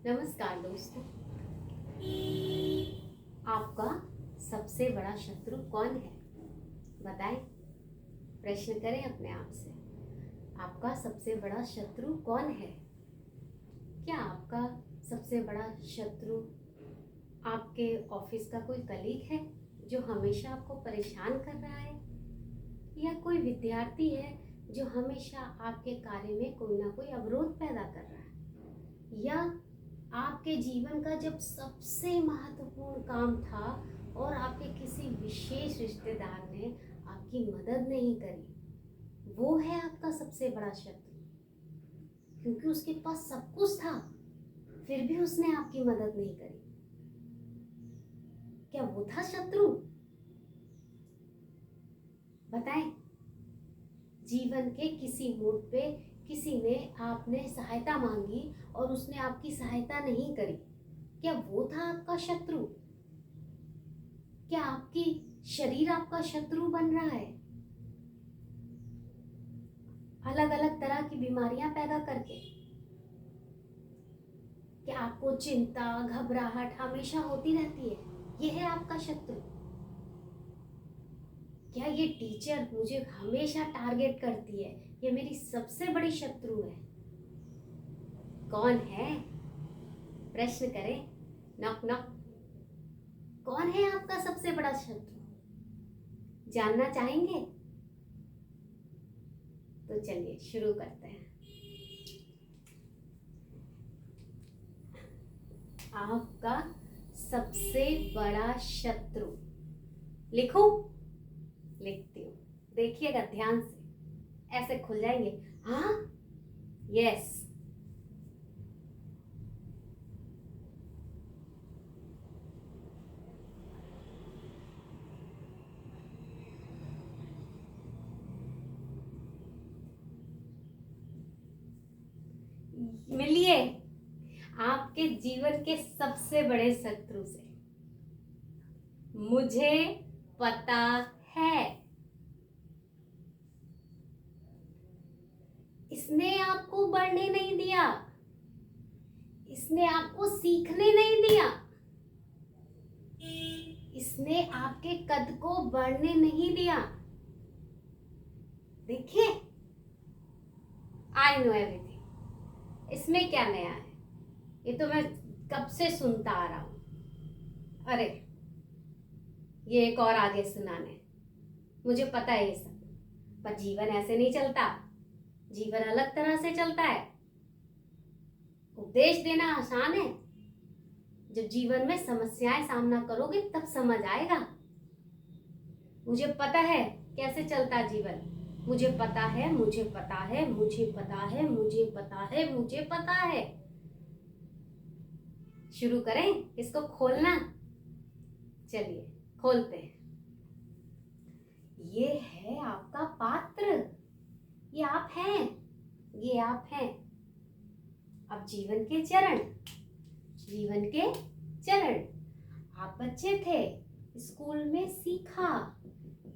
नमस्कार दोस्तों। आपका सबसे बड़ा शत्रु कौन है? बताएं। प्रश्न करें अपने आप से, आपका सबसे बड़ा शत्रु कौन है? क्या आपका सबसे बड़ा शत्रु आपके ऑफिस का कोई कलीग है जो हमेशा आपको परेशान कर रहा है, या कोई विद्यार्थी है जो हमेशा आपके कार्य में कोई ना कोई अवरोध पैदा कर रहा है, या आपके जीवन का जब सबसे महत्वपूर्ण काम था और आपके किसी विशेष रिश्तेदार ने आपकी मदद नहीं करी, वो है आपका सबसे बड़ा शत्रु। क्योंकि उसके पास सब कुछ था फिर भी उसने आपकी मदद नहीं करी। क्या वो था शत्रु? बताएं। जीवन के किसी मोड़ पे किसी ने आपने सहायता मांगी और उसने आपकी सहायता नहीं करी, क्या वो था आपका शत्रु? क्या आपकी शरीर आपका शत्रु बन रहा है, अलग अलग तरह की बीमारियां पैदा करके? क्या आपको चिंता घबराहट हमेशा होती रहती है, ये है आपका शत्रु? क्या ये टीचर मुझे हमेशा टारगेट करती है, ये मेरी सबसे बड़ी शत्रु है? कौन है? प्रश्न करें। Knock knock. कौन है आपका सबसे बड़ा शत्रु? जानना चाहेंगे? तो चलिए शुरू करते हैं। आपका सबसे बड़ा शत्रु लिखो। लिखती हूँ, देखिएगा ध्यान से, ऐसे खुल जाएंगे। हाँ, यस। मिलिए आपके जीवन के सबसे बड़े शत्रु से। मुझे पता है, इसने आपको बढ़ने नहीं दिया, इसने आपको सीखने नहीं दिया, इसने आपके कद को बढ़ने नहीं दिया। देखिए, आई नो एवरीथिंग। इसमें क्या नया है? ये तो मैं कब से सुनता आ रहा हूं। अरे ये एक और आगे सुनाने, मुझे पता है ये सब, पर जीवन ऐसे नहीं चलता। जीवन अलग तरह से चलता है। उपदेश देना आसान है, जब जीवन में समस्याएं सामना करोगे तब समझ आएगा। मुझे पता है कैसे चलता जीवन। मुझे पता है, मुझे पता है, मुझे पता है, मुझे पता है, मुझे पता है। शुरू करें इसको खोलना। चलिए खोलते हैं। ये है आपका पात्र, ये आप हैं, ये आप हैं। अब जीवन के चरण, जीवन के चरण। आप बच्चे थे, स्कूल में सीखा,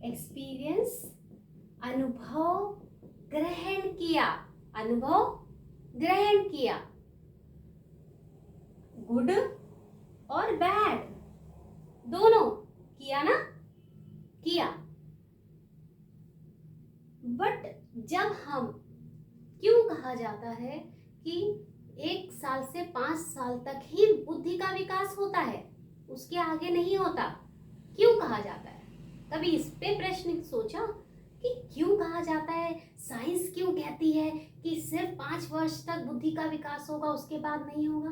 एक्सपीरियंस, अनुभव ग्रहण किया, अनुभव ग्रहण किया, गुड और बैड दोनों किया ना, किया। बट जब हम, क्यों कहा जाता है कि 1 साल से 5 साल तक ही बुद्धि का विकास होता है, उसके आगे नहीं होता? क्यों कहा जाता है? कभी इस पे प्रश्न सोचा कि क्यों कहा जाता है? साइंस क्यों कहती है कि सिर्फ 5 वर्ष तक बुद्धि का विकास होगा, उसके बाद नहीं होगा?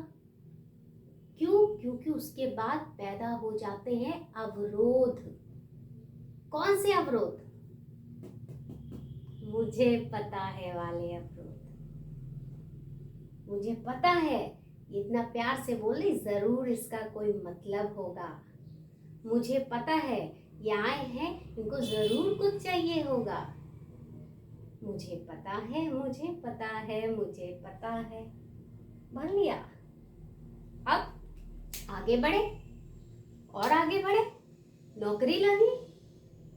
क्यों? क्योंकि उसके बाद पैदा हो जाते हैं अवरोध। कौन से अवरोध? मुझे पता है वाले अवरोध। मुझे पता है, इतना प्यार से बोले, जरूर इसका कोई मतलब होगा। मुझे पता है, ये आए हैं, इनको जरूर कुछ चाहिए होगा। मुझे पता है, मुझे पता है, मुझे पता है। भर लिया। अब आगे बढ़े और आगे बढ़े। नौकरी लगी,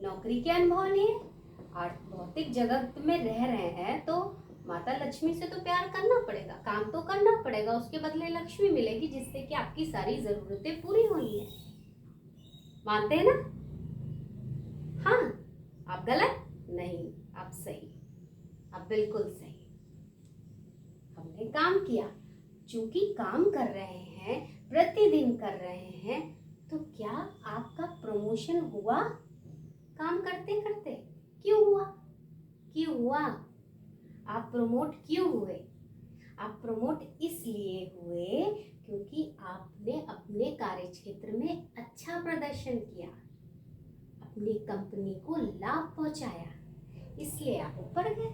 नौकरी के अनुभव लिए, और भौतिक जगत में रह रहे हैं तो माता लक्ष्मी से तो प्यार करना पड़ेगा, काम तो करना पड़ेगा, उसके बदले लक्ष्मी मिलेगी जिससे कि आपकी सारी जरूरतें पूरी होनी है। मानते हैं ना? हाँ, आप गलत नहीं, आप सही, आप बिल्कुल सही। हमने काम किया, चूंकि काम कर रहे हैं, प्रतिदिन कर रहे हैं, तो क्या आपका प्रमोशन हुआ? काम करते करते क्यों हुआ? क्यों हुआ? आप प्रमोट क्यों हुए? आप प्रमोट इसलिए हुए क्योंकि आपने अपने कार्य क्षेत्र में अच्छा प्रदर्शन किया, अपनी कंपनी को लाभ पहुंचाया, इसलिए आप ऊपर गए,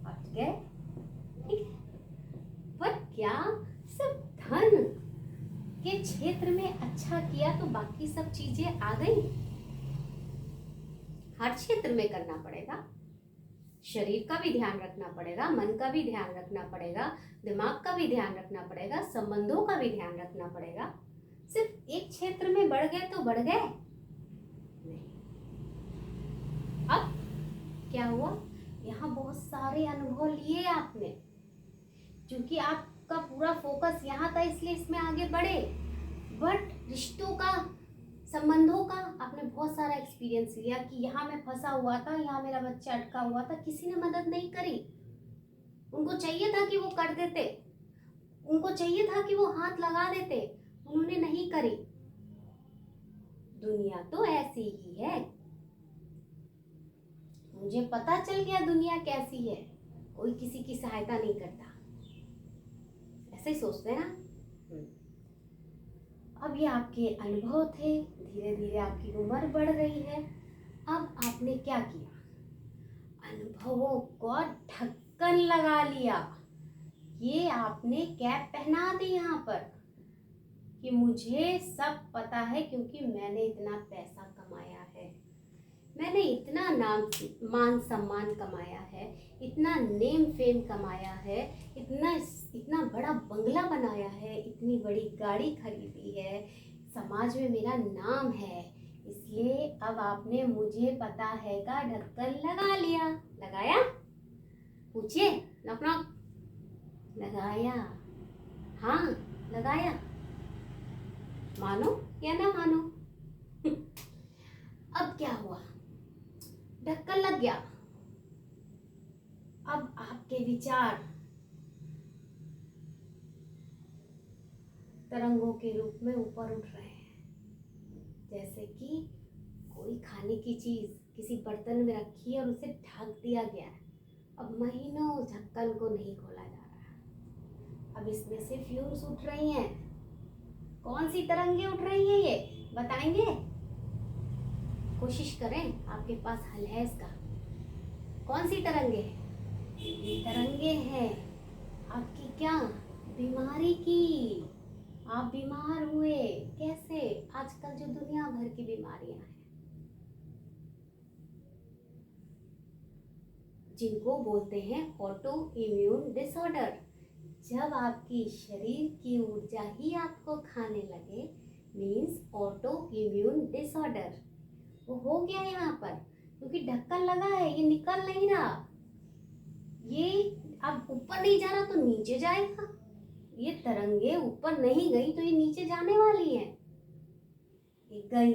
पहुंच गए। ठीक है, पर क्या सिर्फ धन के क्षेत्र में अच्छा किया तो बाकी सब चीजें आ गई? हर क्षेत्र में करना पड़ेगा, शरीर का भी ध्यान रखना पड़ेगा, मन का भी ध्यान रखना पड़ेगा, दिमाग का भी ध्यान रखना पड़ेगा, संबंधों का भी ध्यान रखना पड़ेगा। सिर्फ एक क्षेत्र में बढ़ गए तो बढ़ गए नहीं। अब क्या हुआ? यहाँ बहुत सारे अनुभव लिए आपने, क्योंकि आपका पूरा फोकस यहाँ था, इसलिए इसमें आगे बढ़े। बट रिश्तों का, संबंधों का आपने बहुत सारा एक्सपीरियंस लिया कि यहाँ मैं फंसा हुआ था, यहाँ मेरा बच्चा अटका हुआ था, किसी ने मदद नहीं करी। उनको चाहिए था कि वो कर देते, उनको चाहिए था कि वो हाथ लगा देते, उन्होंने नहीं करी। दुनिया तो ऐसी ही है, मुझे पता चल गया दुनिया कैसी है, कोई किसी की सहायता नहीं करता, ऐसे ही सोचते हैं ना। अब ये आपके अनुभव थे, धीरे धीरे आपकी उम्र बढ़ रही है। अब आपने क्या किया? अनुभवों को ढक्कन लगा लिया। ये आपने कैप पहना दी यहाँ पर कि मुझे सब पता है, क्योंकि मैंने इतना पैसा कमाया है, मैंने इतना नाम मान सम्मान कमाया है, इतना नेम फेम कमाया है, इतना बड़ा बंगला बनाया है, इतनी बड़ी गाड़ी खरीदी है, समाज में मेरा नाम है, इसलिए अब आपने मुझे पता है का ढक्कन लगा लिया। लगाया? पूछिए, नॉक नॉक। लगाया? हाँ, लगाया। मानो या ना मानो। अब क्या हुआ? ढक्कन लग गया। अब आपके विचार तरंगों के रूप में ऊपर उठ रहे हैं, जैसे कि कोई खाने की चीज किसी बर्तन में रखी है और उसे ढक दिया गया है। अब महीनों उस ढक्कन को नहीं खोला जा रहा। अब इसमें से फ्यूम्स उठ रही हैं। कौन सी तरंगे उठ रही हैं ये बताएंगे? कोशिश करें, आपके पास हल है इसका। कौन सी तरंगे हैं? ये तरंगे हैं आपकी क्या? बीमारी की। आप बीमार हुए कैसे? आजकल जो दुनिया भर की बीमारियां हैं, जिनको बोलते हैं ऑटो इम्यून डिसऑर्डर। जब आपकी शरीर की ऊर्जा ही आपको खाने लगे, मीन्स ऑटो इम्यून डिसऑर्डर वो हो गया यहाँ पर, क्योंकि ढक्कन लगा है, ये निकल नहीं रहा। ये अब ऊपर नहीं जा रहा तो नीचे जाएगा। ये तरंगे ऊपर नहीं गई तो ये नीचे जाने वाली है। ये गई,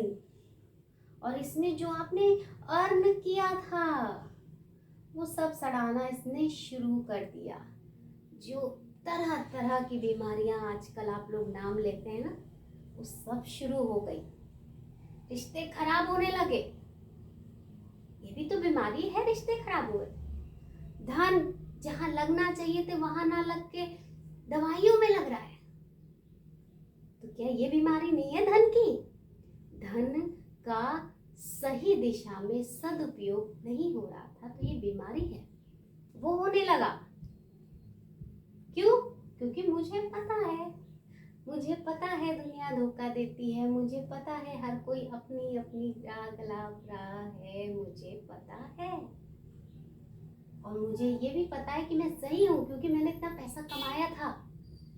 और इसने जो आपने अर्न किया था वो सब सड़ाना इसने शुरू कर दिया। जो तरह तरह की बीमारियां आजकल आप लोग नाम लेते हैं ना, वो सब शुरू हो गई। रिश्ते खराब होने लगे, ये भी तो बीमारी है, रिश्ते खराब हुए। धन जहां लगना चाहिए थे वहां ना लग के दवाइयों में लग रहा है, तो क्या ये बीमारी नहीं है धन की? धन का सही दिशा में सदुपयोग नहीं हो रहा था, तो ये बीमारी है। वो होने लगा। क्यों? क्योंकि मुझे पता है दुनिया धोखा देती है, मुझे पता है हर कोई अपनी अपनी राह गलाप रहा है, मुझे पता है। और मुझे ये भी पता है कि मैं सही हूँ, क्योंकि मैंने इतना पैसा कमाया था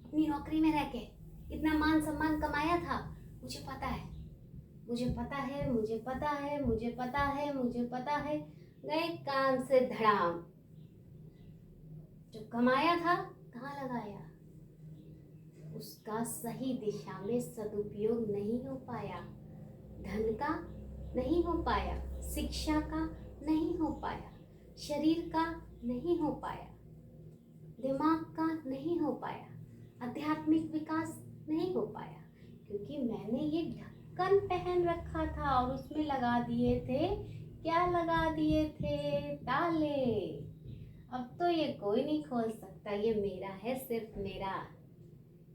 अपनी नौकरी में रह के, इतना मान सम्मान कमाया था। मुझे पता है, मुझे पता है, मुझे पता है, मुझे पता है, मुझे पता है। गए कान से धड़ाम। जो कमाया था कहाँ लगाया, उसका सही दिशा में सदुपयोग नहीं हो पाया, धन का नहीं हो पाया, शिक्षा का नहीं हो पाया, शरीर का नहीं हो पाया, दिमाग का नहीं हो पाया, आध्यात्मिक विकास नहीं हो पाया, क्योंकि मैंने ये ढक्कन पहन रखा था और उसमें लगा दिए थे, क्या लगा दिए थे, ताले। अब तो ये कोई नहीं खोल सकता, ये मेरा है, सिर्फ मेरा,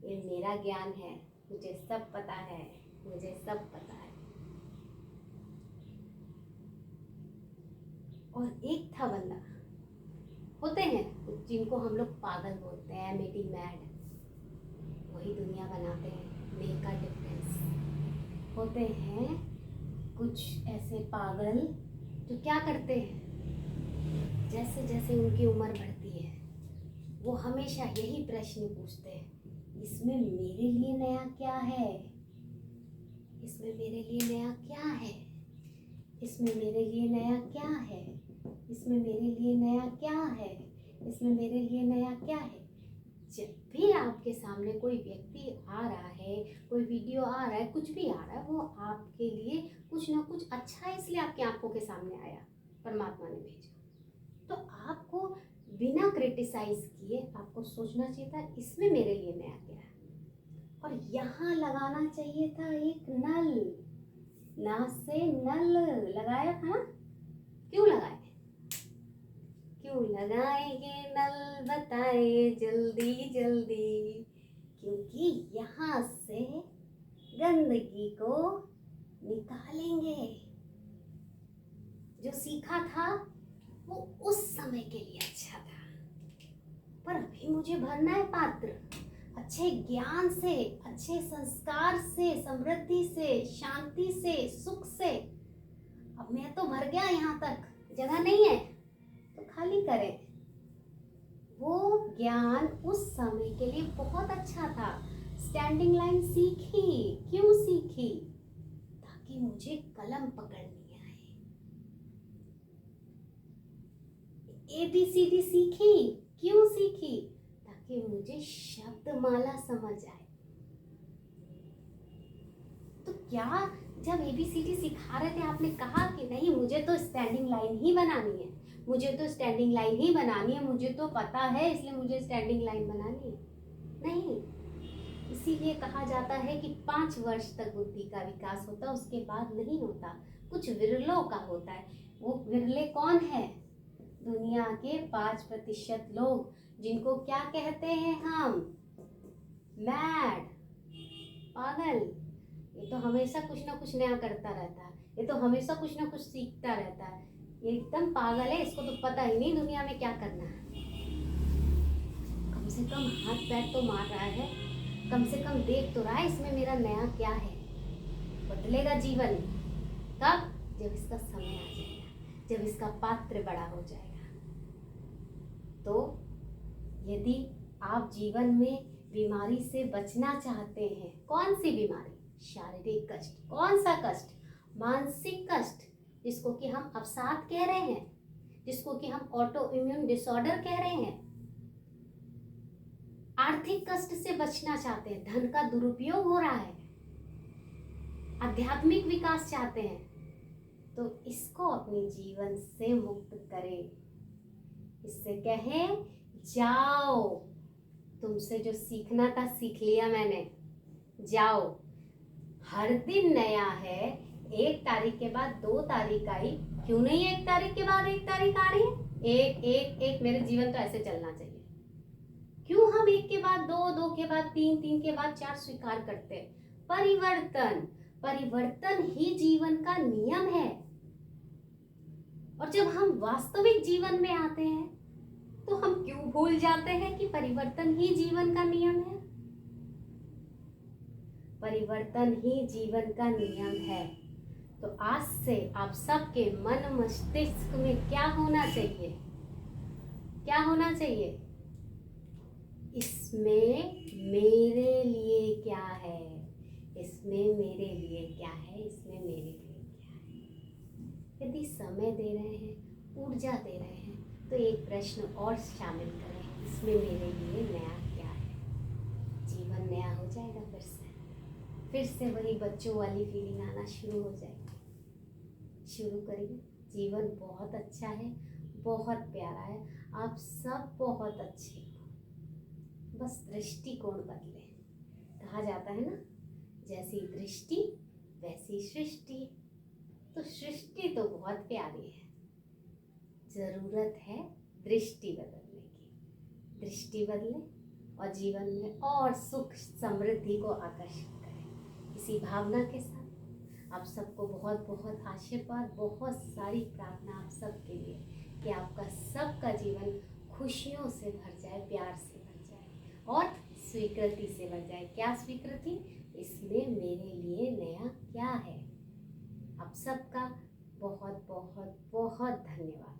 ये मेरा ज्ञान है, मुझे सब पता है, मुझे सब पता है। और एक था बंदा, होते हैं जिनको हम लोग पागल बोलते हैं, मेडी मैड, वही दुनिया बनाते हैं, मेक अ डिफरेंस। होते हैं कुछ ऐसे पागल जो क्या करते हैं, जैसे जैसे उनकी उम्र बढ़ती है वो हमेशा यही प्रश्न पूछते हैं, इसमें मेरे लिए नया क्या है, इसमें मेरे लिए नया क्या है, इसमें मेरे लिए नया क्या है, इसमें मेरे लिए नया क्या है, इसमें मेरे लिए नया क्या है। जब भी आपके सामने कोई व्यक्ति आ रहा है, कोई वीडियो आ रहा है, कुछ भी आ रहा है, वो आपके लिए कुछ ना कुछ अच्छा है, इसलिए आपकी आंखों के सामने आया, परमात्मा ने भेजा। तो आपको बिना क्रिटिसाइज किए आपको सोचना चाहिए था, इसमें मेरे लिए नया क्या है। और यहाँ लगाना चाहिए था एक नल, ना से नल लगाया था, क्यों लगाए, क्यों लगाएंगे नल बताए जल्दी जल्दी, क्योंकि यहाँ से गंदगी को निकालेंगे। जो सीखा था वो उस समय के लिए अच्छा था, पर अभी मुझे भरना है पात्र अच्छे ज्ञान से, अच्छे संस्कार से, समृद्धि से, शांति से, सुख से। अब मैं तो भर गया, यहाँ तक जगह नहीं है तो खाली करें। वो ज्ञान उस समय के लिए बहुत अच्छा था। स्टैंडिंग लाइन सीखी, क्यों सीखी, ताकि मुझे कलम पकड़नी आए। ABCD सीखी, क्यों सीखी, ताकि मुझे शब्दमाला समझ आए। तो क्या जब ABCD सिखा रहे थे आपने कहा कि नहीं मुझे तो स्टैंडिंग लाइन ही बनानी है, मुझे तो स्टैंडिंग लाइन ही बनानी है, मुझे तो पता है इसलिए मुझे स्टैंडिंग लाइन बनानी है? नहीं, इसीलिए कहा जाता है कि 5 वर्ष तक बुद्धि का विकास होता, उसके बाद नहीं होता, कुछ विरलों का होता है। वो विरले कौन है? दुनिया के 5% लोग, जिनको क्या कहते हैं हम, मैड, पागल। ये तो हमेशा कुछ ना कुछ नया करता रहता है, ये तो हमेशा कुछ ना कुछ सीखता रहता है, ये एकदम पागल है, इसको तो पता ही नहीं दुनिया में क्या करना है। कम से कम हाथ पैर तो मार रहा है, कम से कम देख तो रहा है इसमें मेरा नया क्या है। बदलेगा जीवन कब? जब इसका समय आ जाएगा, जब इसका पात्र बड़ा हो जाएगा। तो यदि आप जीवन में बीमारी से बचना चाहते हैं, कौन सी बीमारी? शारीरिक कष्ट। कौन सा कष्ट? मानसिक कष्ट, जिसको कि हम अवसाद कह रहे हैं, जिसको कि हम ऑटो इम्यून डिसऑर्डर कह रहे हैं। आर्थिक कष्ट से बचना चाहते हैं, धन का दुरुपयोग हो रहा है, आध्यात्मिक विकास चाहते हैं, तो इसको अपने जीवन से मुक्त करें। इससे कहें जाओ, तुमसे जो सीखना था सीख लिया मैंने, जाओ। हर दिन नया है, 1 तारीख के बाद 2 तारीख आई, क्यों नहीं 1 तारीख के बाद 1 तारीख आ रही है? एक एक एक, मेरे जीवन तो ऐसे चलना चाहिए। क्यों हम 1 के बाद 2, 2 के बाद 3, 3 के बाद 4 स्वीकार करते हैं? परिवर्तन, परिवर्तन ही जीवन का नियम है। और जब हम वास्तविक जीवन में आते हैं तो हम क्यों भूल जाते हैं कि परिवर्तन ही जीवन का नियम है? परिवर्तन ही जीवन का नियम है। तो आज से आप सबके मन मस्तिष्क में क्या होना चाहिए? क्या होना चाहिए? इसमें मेरे लिए क्या है, इसमें मेरे लिए क्या है, इसमें मेरे लिए क्या है। यदि समय दे रहे हैं, ऊर्जा दे रहे हैं, तो एक प्रश्न और शामिल करें, इसमें मेरे लिए नया क्या है। जीवन नया हो जाएगा, फिर से वही बच्चों वाली फीलिंग आना शुरू हो जाएगी। शुरू करिए। जीवन बहुत अच्छा है, बहुत प्यारा है, आप सब बहुत अच्छे हो, बस दृष्टिकोण बदले। कहा जाता है ना, जैसी दृष्टि वैसी सृष्टि। तो सृष्टि तो बहुत प्यारी है, जरूरत है दृष्टि बदलने की। दृष्टि बदले और जीवन में और सुख समृद्धि को आकर्षित करें। इसी भावना के साथ आप सबको बहुत बहुत आशीर्वाद, बहुत सारी प्रार्थना आप सबके लिए कि आपका सबका जीवन खुशियों से भर जाए, प्यार से भर जाए और स्वीकृति से भर जाए। क्या स्वीकृति? इसमें मेरे लिए नया क्या है। आप सबका बहुत बहुत बहुत धन्यवाद।